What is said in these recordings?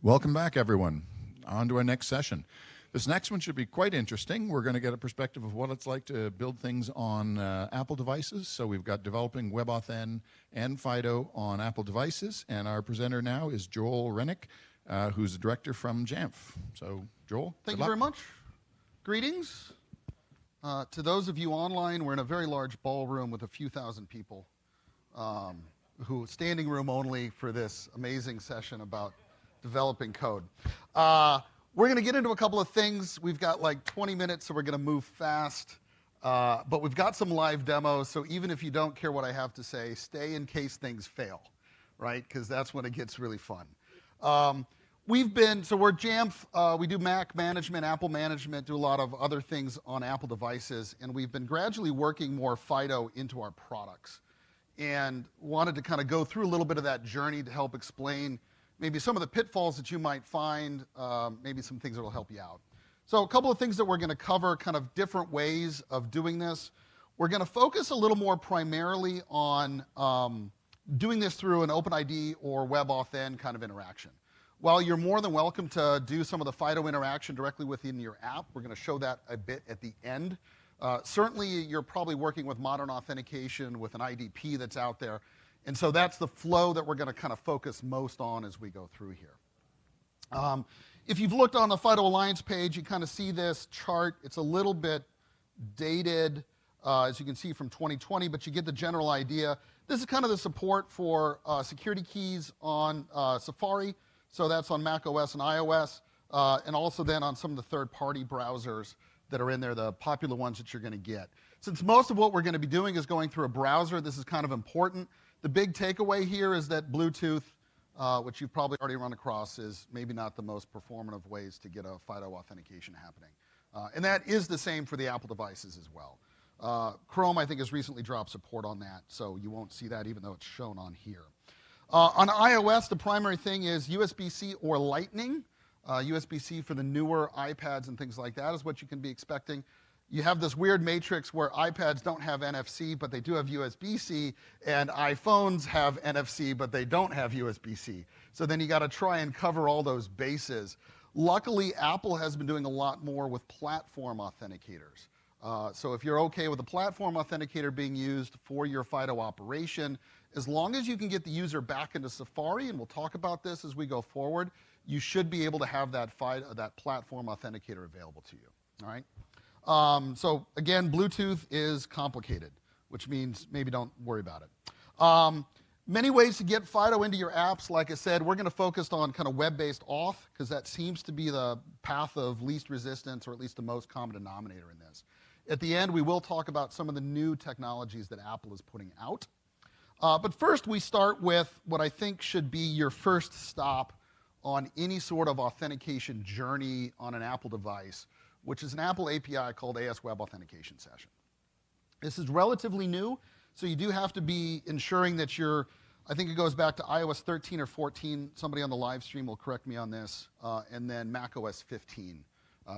Welcome back, everyone. On to our next session. This next one should be quite interesting. We're going to get a perspective of what it's like to build things on Apple devices. So we've got developing WebAuthn and FIDO on Apple devices. And our presenter now is Joel Rennich, who's the director from Jamf. So, Joel, thank you very much. Greetings. To those of you online, we're in a very large ballroom with a few thousand people, standing room only for this amazing session about developing code. We're going to get into a couple of things. We've got like 20 minutes, so we're going to move fast. But we've got some live demos, so even if you don't care what I have to say, stay in case things fail, right? Because that's when it gets really fun. So we're Jamf. We do Mac management, Apple management, do a lot of other things on Apple devices, and we've been gradually working more FIDO into our products. And wanted to kind of go through a little bit of that journey to help explain maybe some of the pitfalls that you might find, maybe some things that will help you out. So a couple of things that we're going to cover, kind of different ways of doing this. We're going to focus a little more primarily on doing this through an OpenID or WebAuthn kind of interaction. While you're more than welcome to do some of the FIDO interaction directly within your app, we're going to show that a bit at the end. Certainly, you're probably working with modern authentication with an IDP that's out there. And so that's the flow that we're going to kind of focus most on as we go through here. If you've looked on the FIDO Alliance page, you kind of see this chart. It's a little bit dated, as you can see, from 2020, but you get the general idea. This is kind of the support for security keys on Safari. So that's on Mac OS and iOS, and also then on some of the third-party browsers that are in there, the popular ones that you're going to get. Since most of what we're going to be doing is going through a browser, this is kind of important. The big takeaway here is that Bluetooth, which you've probably already run across, is maybe not the most performative ways to get a FIDO authentication happening. And that is the same for the Apple devices as well. Chrome, I think, has recently dropped support on that, so you won't see that even though it's shown on here. On iOS, the primary thing is USB-C or Lightning. USB-C for the newer iPads and things like that is what you can be expecting. You have this weird matrix where iPads don't have NFC, but they do have USB-C, and iPhones have NFC, but they don't have USB-C. So then you got to try and cover all those bases. Luckily, Apple has been doing a lot more with platform authenticators. So if you're okay with a platform authenticator being used for your FIDO operation, as long as you can get the user back into Safari, and we'll talk about this as we go forward, you should be able to have that platform authenticator available to you. All right. So again, Bluetooth is complicated, which means maybe don't worry about it. Many ways to get FIDO into your apps. Like I said, we're going to focus on kind of web-based auth, because that seems to be the path of least resistance, or at least the most common denominator in this. At the end, we will talk about some of the new technologies that Apple is putting out. But first, we start with what I think should be your first stop on any sort of authentication journey on an Apple device, which is an Apple API called AS Web Authentication Session. This is relatively new, so you do have to be ensuring that you're, I think it goes back to iOS 13 or 14. Somebody on the live stream will correct me on this, and then Mac OS 15.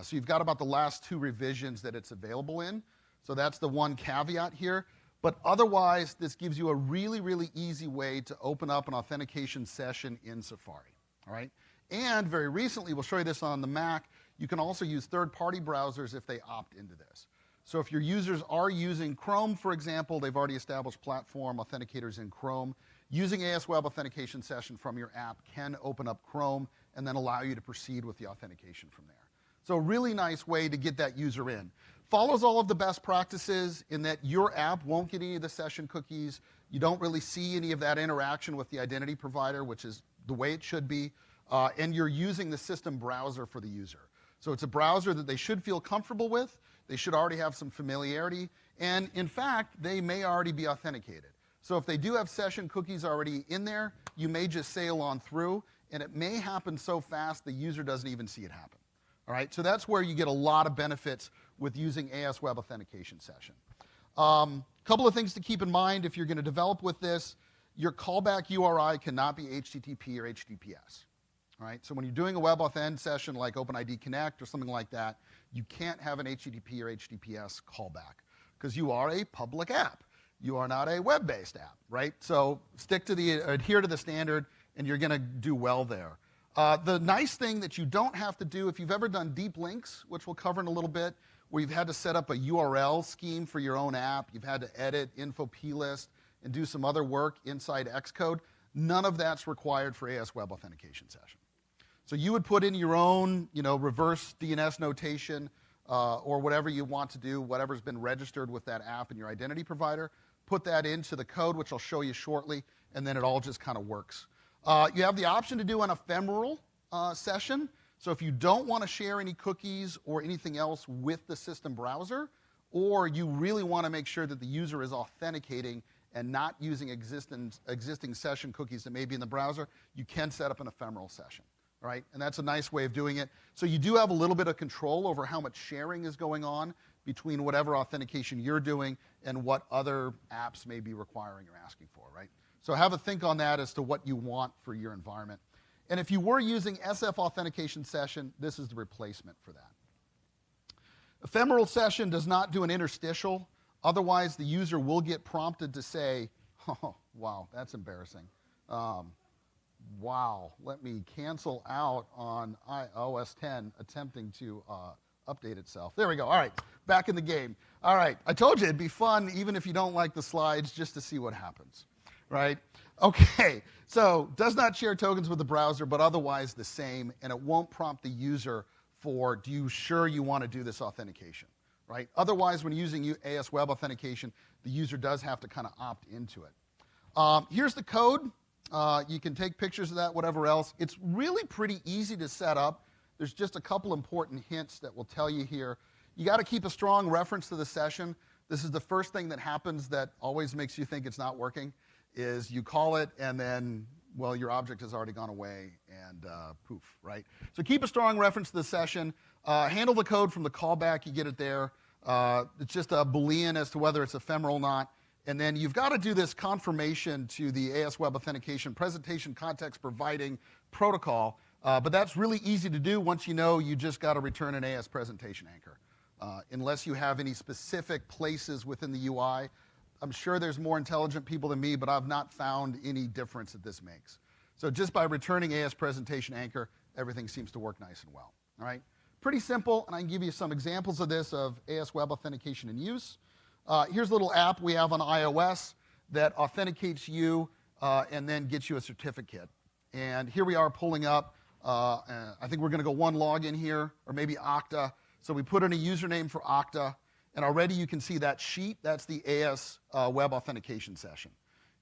So you've got about the last 2 revisions that it's available in. So that's the one caveat here. But otherwise, this gives you a really, really easy way to open up an authentication session in Safari. All right? And very recently, we'll show you this on the Mac, you can also use third-party browsers if they opt into this. So if your users are using Chrome, for example, they've already established platform authenticators in Chrome. Using AS Web Authentication Session from your app can open up Chrome and then allow you to proceed with the authentication from there. So a really nice way to get that user in. Follows all of the best practices in that your app won't get any of the session cookies. You don't really see any of that interaction with the identity provider, which is the way it should be. And you're using the system browser for the user. So it's a browser that they should feel comfortable with. They should already have some familiarity. And in fact, they may already be authenticated. So if they do have session cookies already in there, you may just sail on through. And it may happen so fast the user doesn't even see it happen. All right? So that's where you get a lot of benefits with using AS Web Authentication Session. Couple of things to keep in mind if you're going to develop with this. Your callback URI cannot be HTTP or HTTPS. All right, so when you're doing a WebAuthn session like OpenID Connect or something like that, you can't have an HTTP or HTTPS callback because you are a public app. You are not a web-based app, right? So adhere to the standard, and you're going to do well there. The nice thing that you don't have to do, if you've ever done deep links, which we'll cover in a little bit, where you've had to set up a URL scheme for your own app, you've had to edit info plist and do some other work inside Xcode, none of that's required for AS Web Authentication Session. So you would put in your own, reverse DNS notation or whatever you want to do, whatever's been registered with that app and your identity provider, put that into the code, which I'll show you shortly, and then it all just kind of works. You have the option to do an ephemeral session. So if you don't want to share any cookies or anything else with the system browser, or you really want to make sure that the user is authenticating and not using existing session cookies that may be in the browser, you can set up an ephemeral session. Right? And that's a nice way of doing it. So you do have a little bit of control over how much sharing is going on between whatever authentication you're doing and what other apps may be requiring or asking for, right? So have a think on that as to what you want for your environment. And if you were using SF Authentication Session, this is the replacement for that. Ephemeral session does not do an interstitial. Otherwise, the user will get prompted to say, oh, wow, that's embarrassing. Wow, let me cancel out on iOS 10 attempting to update itself. There we go. All right, back in the game. All right, I told you it'd be fun, even if you don't like the slides, just to see what happens, right? Okay, so does not share tokens with the browser, but otherwise the same, and it won't prompt the user for, do you sure you want to do this authentication, right? Otherwise, when using AS Web Authentication, the user does have to kind of opt into it. Here's the code. You can take pictures of that, whatever else. It's really pretty easy to set up. There's just a couple important hints that will tell you here. You got to keep a strong reference to the session. This is the first thing that happens that always makes you think it's not working, is you call it and then, well, your object has already gone away and poof, right? So keep a strong reference to the session. Handle the code from the callback. You get it there. It's just a Boolean as to whether it's ephemeral or not. And then you've got to do this confirmation to the AS Web Authentication presentation context providing protocol. But that's really easy to do once you know you just got to return an AS presentation anchor. Unless you have any specific places within the UI. I'm sure there's more intelligent people than me, but I've not found any difference that this makes. So just by returning AS presentation anchor, everything seems to work nice and well. All right? Pretty simple, and I can give you some examples of this of AS Web Authentication in use. Here's a little app we have on iOS that authenticates you and then gets you a certificate. And here we are pulling up, I think we're going to go one login here, or maybe Okta. So we put in a username for Okta, and already you can see that sheet. That's the AS Web Authentication Session.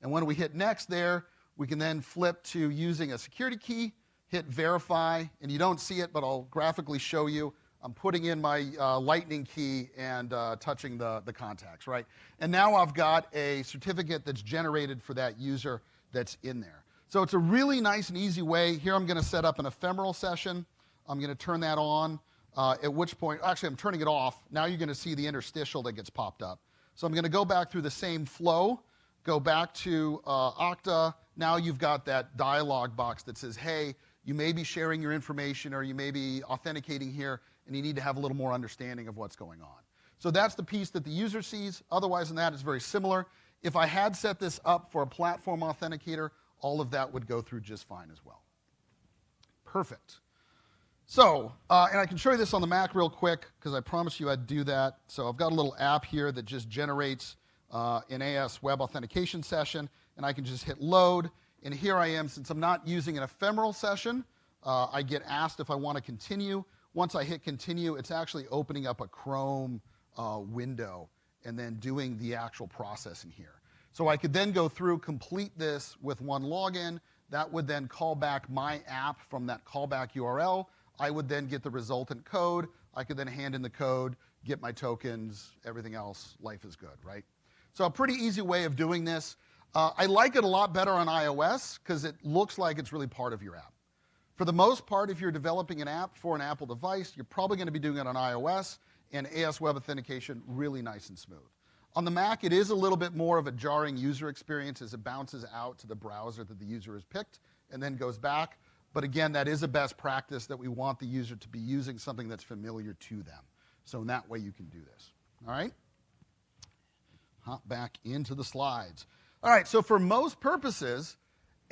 And when we hit next there, we can then flip to using a security key, hit verify, and you don't see it, but I'll graphically show you. I'm putting in my lightning key and touching the contacts, right? And now I've got a certificate that's generated for that user that's in there. So it's a really nice and easy way. Here I'm going to set up an ephemeral session. I'm going to turn that on, at which point, actually I'm turning it off. Now you're going to see the interstitial that gets popped up. So I'm going to go back through the same flow, go back to Okta. Now you've got that dialog box that says, hey, you may be sharing your information or you may be authenticating here, and you need to have a little more understanding of what's going on. So that's the piece that the user sees. Otherwise than that, it's very similar. If I had set this up for a platform authenticator, all of that would go through just fine as well. Perfect. So, and I can show you this on the Mac real quick, because I promised you I'd do that. So I've got a little app here that just generates an AS Web Authentication Session, and I can just hit load. And here I am. Since I'm not using an ephemeral session, I get asked if I want to continue. Once I hit continue, it's actually opening up a Chrome window and then doing the actual process in here. So I could then go through, complete this with one login. That would then call back my app from that callback URL. I would then get the resultant code. I could then hand in the code, get my tokens, everything else, life is good, right? So a pretty easy way of doing this. I like it a lot better on iOS because it looks like it's really part of your app. For the most part, if you're developing an app for an Apple device, you're probably going to be doing it on iOS, and AS Web Authentication, really nice and smooth. On the Mac, it is a little bit more of a jarring user experience as it bounces out to the browser that the user has picked and then goes back. But again, that is a best practice that we want the user to be using something that's familiar to them. So in that way, you can do this. All right? Hop back into the slides. All right, so for most purposes,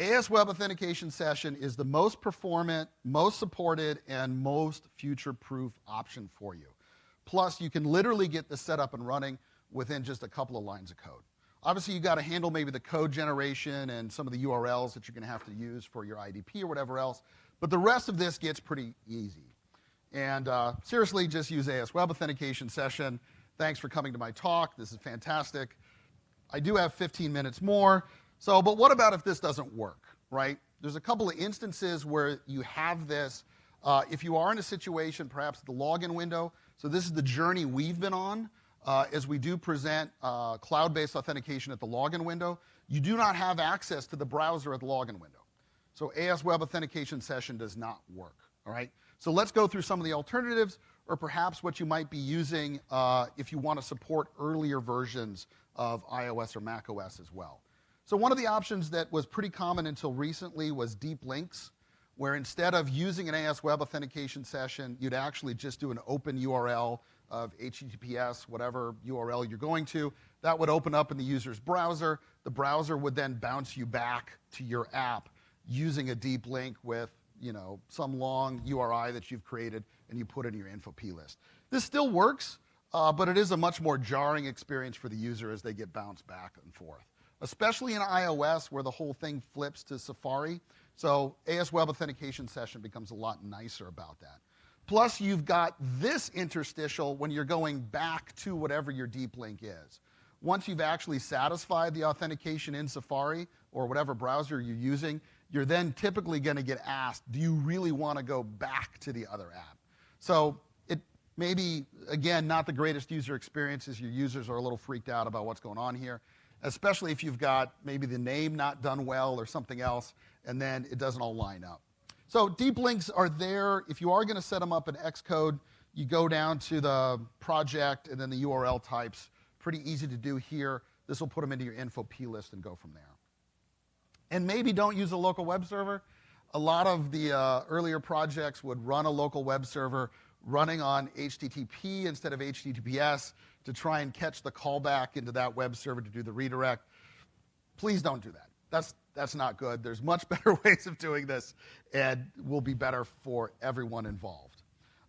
AS Web Authentication Session is the most performant, most supported, and most future-proof option for you. Plus, you can literally get this set up and running within just a couple of lines of code. Obviously, you've got to handle maybe the code generation and some of the URLs that you're going to have to use for your IDP or whatever else, but the rest of this gets pretty easy. And seriously, just use AS Web Authentication Session. Thanks for coming to my talk. This is fantastic. I do have 15 minutes more. So, but what about if this doesn't work, right? There's a couple of instances where you have this. If you are in a situation, perhaps the login window, so this is the journey we've been on as we do present cloud-based authentication at the login window. You do not have access to the browser at the login window. So AS Web Authentication Session does not work, all right? So let's go through some of the alternatives, or perhaps what you might be using if you want to support earlier versions of iOS or macOS as well. So one of the options that was pretty common until recently was deep links, where instead of using an AS Web Authentication Session, you'd actually just do an open URL of HTTPS, whatever URL you're going to. That would open up in the user's browser. The browser would then bounce you back to your app using a deep link with, you know, some long URI that you've created and you put in your info P list. This still works, but it is a much more jarring experience for the user as they get bounced back and forth, especially in iOS where the whole thing flips to Safari. So AS Web Authentication Session becomes a lot nicer about that. Plus, you've got this interstitial when you're going back to whatever your deep link is. Once you've actually satisfied the authentication in Safari or whatever browser you're using, you're then typically going to get asked, do you really want to go back to the other app? So it may be, again, not the greatest user experiences. Your users are a little freaked out about what's going on here, especially if you've got maybe the name not done well or something else, and then it doesn't all line up. So deep links are there. If you are going to set them up in Xcode, you go down to the project and then the URL types. Pretty easy to do here. This will put them into your info P list and go from there. And maybe don't use a local web server. A lot of the earlier projects would run a local web server running on HTTP instead of HTTPS to try and catch the callback into that web server to do the redirect. Please don't do that. That's not good. There's much better ways of doing this and will be better for everyone involved.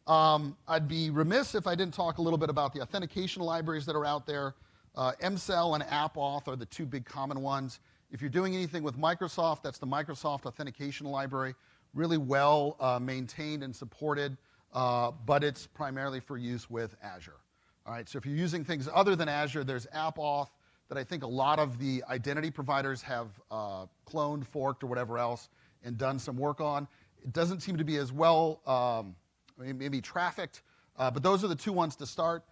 I'd be remiss if I didn't talk a little bit about the authentication libraries that are out there. MCell and AppAuth are the two big common ones. If you're doing anything with Microsoft, that's the Microsoft Authentication Library. Really well maintained and supported, but it's primarily for use with Azure. All right, so if you're using things other than Azure, there's AppAuth that I think a lot of the identity providers have cloned, forked, or whatever else and done some work on. It doesn't seem to be as well maybe trafficked, but those are the two ones to start.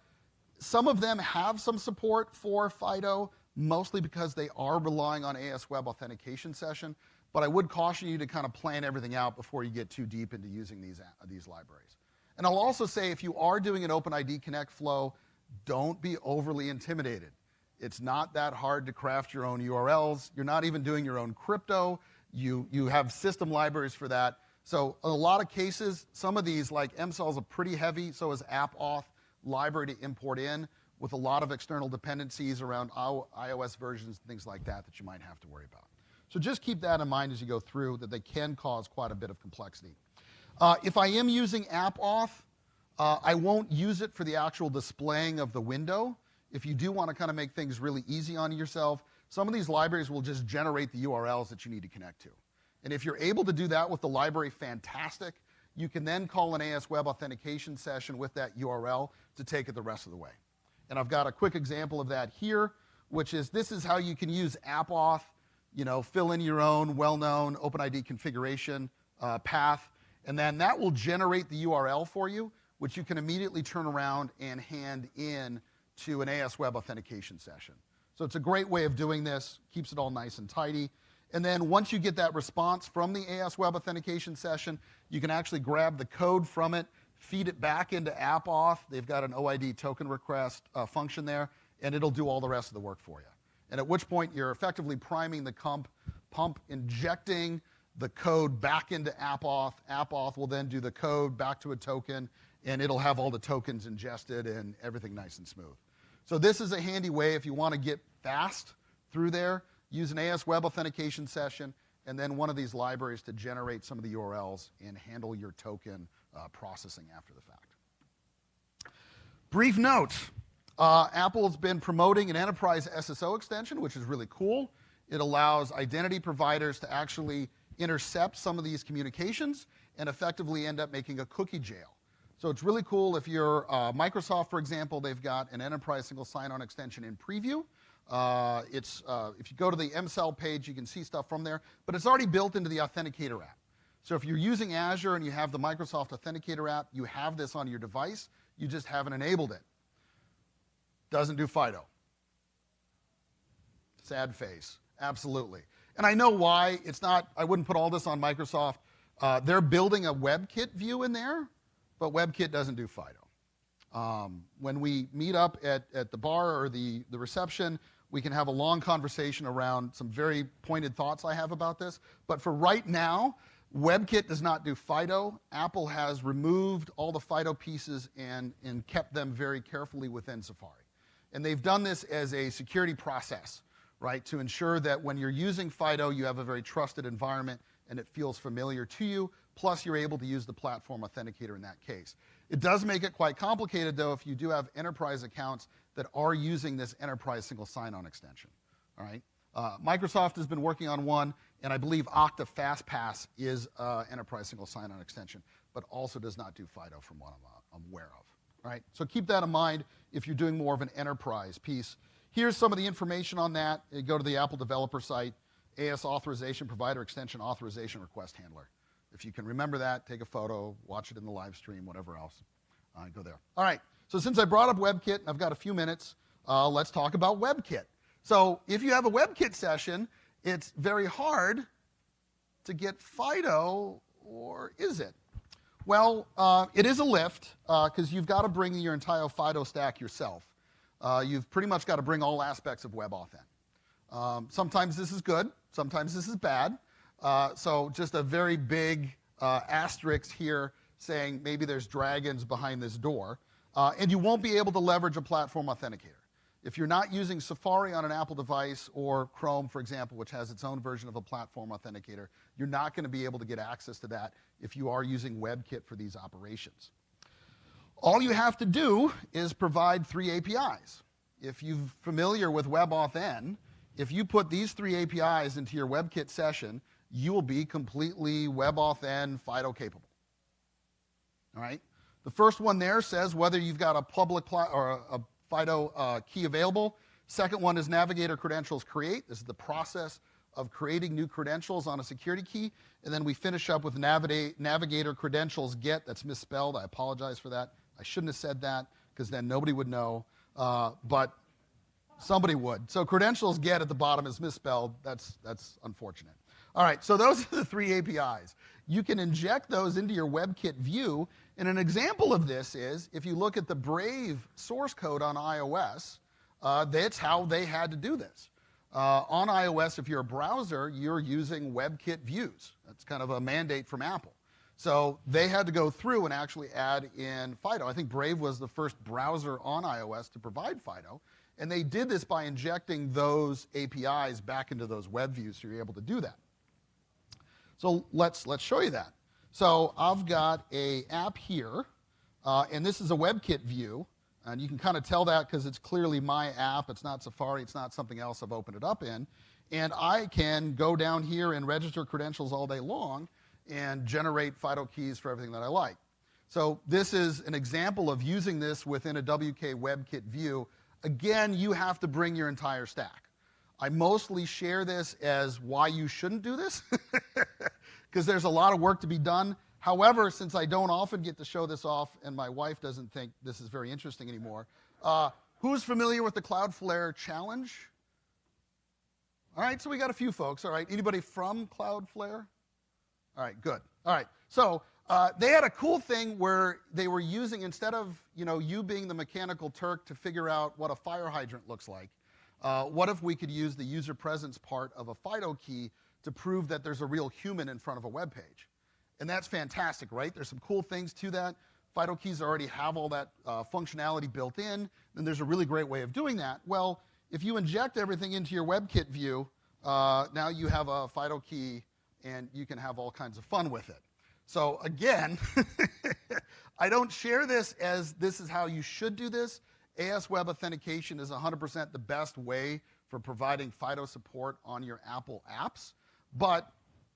Some of them have some support for FIDO, mostly because they are relying on AS Web Authentication Session, but I would caution you to kind of plan everything out before you get too deep into using these libraries. And I'll also say if you are doing an OpenID Connect flow, don't be overly intimidated. It's not that hard to craft your own URLs. You're not even doing your own crypto. You have system libraries for that. So in a lot of cases, some of these, like MCell is a pretty heavy, so is AppAuth library to import in with a lot of external dependencies around iOS versions and things like that that you might have to worry about. So just keep that in mind as you go through, that they can cause quite a bit of complexity. If I am using AppAuth, I won't use it for the actual displaying of the window. If you do want to kind of make things really easy on yourself, some of these libraries will just generate the URLs that you need to connect to. And if you're able to do that with the library, fantastic. You can then call an AS Web Authentication Session with that URL to take it the rest of the way. And I've got a quick example of that here, which is this is how you can use AppAuth, fill in your own well-known OpenID configuration path, and then that will generate the URL for you, which you can immediately turn around and hand in to an AS Web Authentication Session. So it's a great way of doing this, keeps it all nice and tidy. And then once you get that response from the AS Web Authentication Session, you can actually grab the code from it, feed it back into AppAuth. They've got an OID token request function there, and it'll do all the rest of the work for you. And at which point you're effectively priming the pump, injecting the code back into AppAuth. AppAuth will then do the code back to a token, and it'll have all the tokens ingested and everything nice and smooth. So this is a handy way if you want to get fast through there. Use an AS Web Authentication Session, and then one of these libraries to generate some of the URLs and handle your token processing after the fact. Brief note, Apple's been promoting an enterprise SSO extension, which is really cool. It allows identity providers to actually intercept some of these communications and effectively end up making a cookie jail. So it's really cool if you're Microsoft, for example, they've got an enterprise single sign-on extension in preview. If you go to the MCell page, you can see stuff from there, but it's already built into the Authenticator app. So if you're using Azure and you have the Microsoft Authenticator app, you have this on your device, you just haven't enabled it. Doesn't do FIDO. Sad face, absolutely. And I know why. It's not, I wouldn't put all this on Microsoft. They're building a WebKit view in there, but WebKit doesn't do FIDO. When we meet up at the bar or the reception, we can have a long conversation around some very pointed thoughts I have about this. But for right now, WebKit does not do FIDO. Apple has removed all the FIDO pieces and kept them very carefully within Safari. And they've done this as a security process, right, to ensure that when you're using FIDO, you have a very trusted environment and it feels familiar to you, plus you're able to use the platform authenticator in that case. It does make it quite complicated, though, if you do have enterprise accounts that are using this enterprise single sign-on extension, all right? Microsoft has been working on one, and I believe Okta FastPass is enterprise single sign-on extension, but also does not do FIDO from what I'm aware of, all right? So keep that in mind if you're doing more of an enterprise piece. Here's some of the information on that. You go to the Apple developer site, AS authorization provider extension authorization request handler. If you can remember that, take a photo, watch it in the live stream, whatever else. Go there. All right, so since I brought up WebKit, and I've got a few minutes, let's talk about WebKit. So if you have a WebKit session, it's very hard to get FIDO, or is it? Well, it is a lift, because you've got to bring your entire FIDO stack yourself. You've pretty much got to bring all aspects of WebAuthn. Sometimes this is good, sometimes this is bad. So just a very big asterisk here saying maybe there's dragons behind this door. And you won't be able to leverage a platform authenticator. If you're not using Safari on an Apple device or Chrome, for example, which has its own version of a platform authenticator, you're not going to be able to get access to that if you are using WebKit for these operations. All you have to do is provide 3 APIs. If you're familiar with WebAuthn, if you put these 3 APIs into your WebKit session, you will be completely WebAuthn FIDO capable. All right? The first one there says whether you've got a public or a FIDO key available. Second one is Navigator Credentials Create. This is the process of creating new credentials on a security key. And then we finish up with Navigator Credentials Get. That's misspelled. I apologize for that. I shouldn't have said that because then nobody would know. But somebody would. So Credentials Get at the bottom is misspelled. That's unfortunate. All right, so those are the 3 APIs. You can inject those into your WebKit view, and an example of this is if you look at the Brave source code on iOS, that's how they had to do this. On iOS, if you're a browser, you're using WebKit views. That's kind of a mandate from Apple. So they had to go through and actually add in FIDO. I think Brave was the first browser on iOS to provide FIDO, and they did this by injecting those APIs back into those web views, so you're able to do that. So let's show you that. So I've got an app here, and this is a WebKit view, and you can kind of tell that because it's clearly my app. It's not Safari. It's not something else I've opened it up in. And I can go down here and register credentials all day long and generate FIDO keys for everything that I like. So this is an example of using this within a WK WebKit view. Again, you have to bring your entire stack. I mostly share this as why you shouldn't do this, because there's a lot of work to be done. However, since I don't often get to show this off, and my wife doesn't think this is very interesting anymore, who's familiar with the Cloudflare challenge? All right, so we got a few folks. All right, anybody from Cloudflare? All right, good. All right, so they had a cool thing where they were using, instead of you being the mechanical Turk to figure out what a fire hydrant looks like, what if we could use the user presence part of a FIDO key to prove that there's a real human in front of a web page? And that's fantastic, right? There's some cool things to that. FIDO keys already have all that functionality built in, and there's a really great way of doing that. Well, if you inject everything into your WebKit view, now you have a FIDO key and you can have all kinds of fun with it. So again, I don't share this as this is how you should do this. AS Web Authentication is 100% the best way for providing FIDO support on your Apple apps, but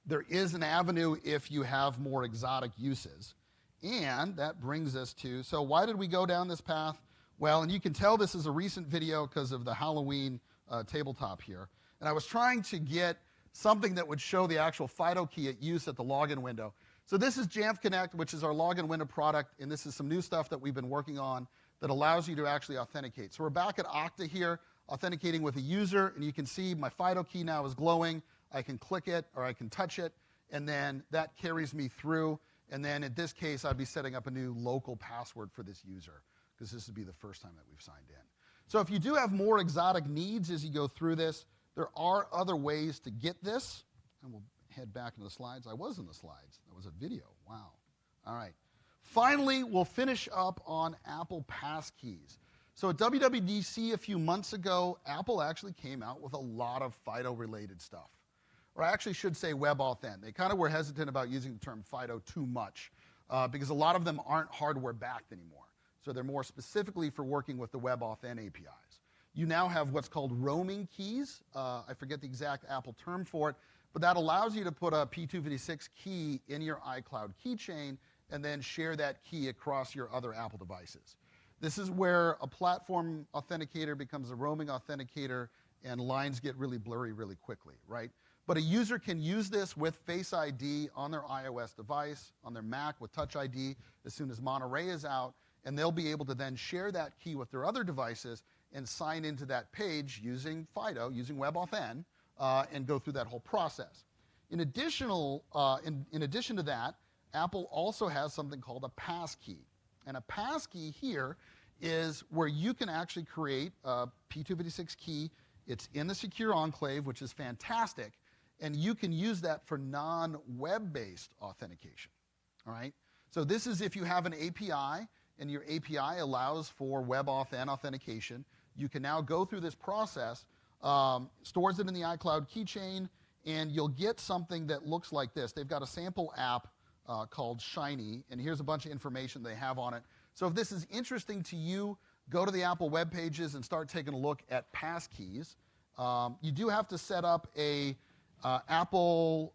there is an avenue if you have more exotic uses. And that brings us to, so why did we go down this path? Well, and you can tell this is a recent video because of the Halloween tabletop here. And I was trying to get something that would show the actual FIDO key at use at the login window. So this is Jamf Connect, which is our login window product, and this is some new stuff that we've been working on that allows you to actually authenticate. So we're back at Okta here, authenticating with a user, and you can see my FIDO key now is glowing. I can click it, or I can touch it, and then that carries me through. And then in this case, I'd be setting up a new local password for this user, because this would be the first time that we've signed in. So if you do have more exotic needs as you go through this, there are other ways to get this. And we'll head back into the slides. I was in the slides. That was a video. Wow. All right. Finally, we'll finish up on Apple Passkeys. So at WWDC a few months ago, Apple actually came out with a lot of FIDO-related stuff. Or I actually should say WebAuthn. They kind of were hesitant about using the term FIDO too much because a lot of them aren't hardware-backed anymore. So they're more specifically for working with the WebAuthn APIs. You now have what's called roaming keys. I forget the exact Apple term for it, but that allows you to put a P256 key in your iCloud keychain and then share that key across your other Apple devices. This is where a platform authenticator becomes a roaming authenticator and lines get really blurry really quickly, right? But a user can use this with Face ID on their iOS device, on their Mac with Touch ID as soon as Monterey is out, and they'll be able to then share that key with their other devices and sign into that page using FIDO, using WebAuthn, and go through that whole process. In addition to that, Apple also has something called a passkey. And a passkey here is where you can actually create a P256 key. It's in the secure enclave, which is fantastic, and you can use that for non-web-based authentication, all right? So this is if you have an API, and your API allows for WebAuthn authentication. You can now go through this process, stores it in the iCloud keychain, and you'll get something that looks like this. They've got a sample app called Shiny, and here's a bunch of information they have on it. So if this is interesting to you, go to the Apple web pages and start taking a look at passkeys. You do have to set up a Apple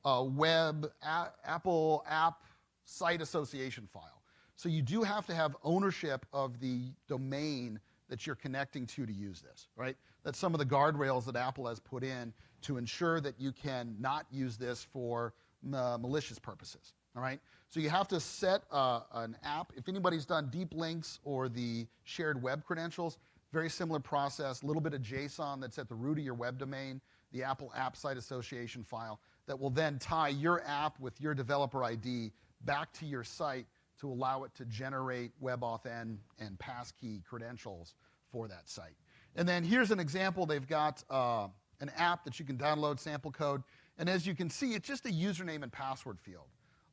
app site association file. So you do have to have ownership of the domain that you're connecting to use this, right? That's some of the guardrails that Apple has put in to ensure that you can not use this for malicious purposes, all right? So you have to set an app. If anybody's done deep links or the shared web credentials, very similar process, a little bit of JSON that's at the root of your web domain, the Apple App Site Association file that will then tie your app with your developer ID back to your site to allow it to generate WebAuthn and passkey credentials for that site. And then here's an example. They've got an app that you can download, sample code. And as you can see, it's just a username and password field.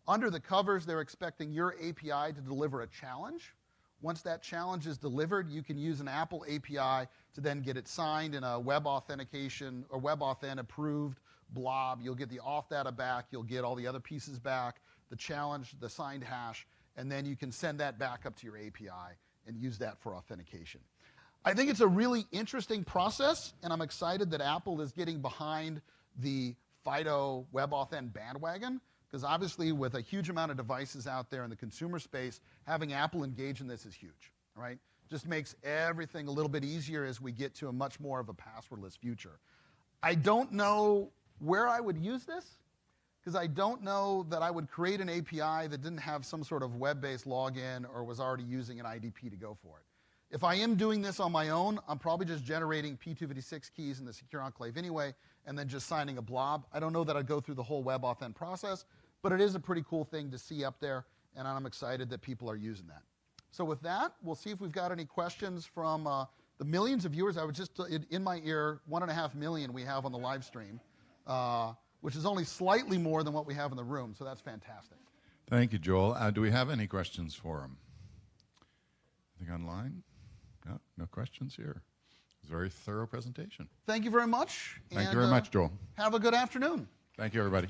Under the covers, they're expecting your API to deliver a challenge. Once that challenge is delivered, you can use an Apple API to then get it signed in a web authentication or WebAuthn approved blob. You'll get the auth data back. You'll get all the other pieces back, the challenge, the signed hash, and then you can send that back up to your API and use that for authentication. I think it's a really interesting process, and I'm excited that Apple is getting behind the FIDO WebAuthn bandwagon, because obviously with a huge amount of devices out there in the consumer space, having Apple engage in this is huge, right? Just makes everything a little bit easier as we get to a much more of a passwordless future. I don't know where I would use this, because I don't know that I would create an API that didn't have some sort of web-based login or was already using an IDP to go for it. If I am doing this on my own, I'm probably just generating P256 keys in the secure enclave anyway, and then just signing a blob. I don't know that I'd go through the whole WebAuthn process, but it is a pretty cool thing to see up there, and I'm excited that people are using that. So with that, we'll see if we've got any questions from the millions of viewers. I was just, in my ear, 1.5 million we have on the live stream. Which is only slightly more than what we have in the room, so that's fantastic. Thank you, Joel. Do we have any questions for him? Anything online? No, no questions here. It's a very thorough presentation. Thank you very much. Thank you very much, Joel. Have a good afternoon. Thank you, everybody.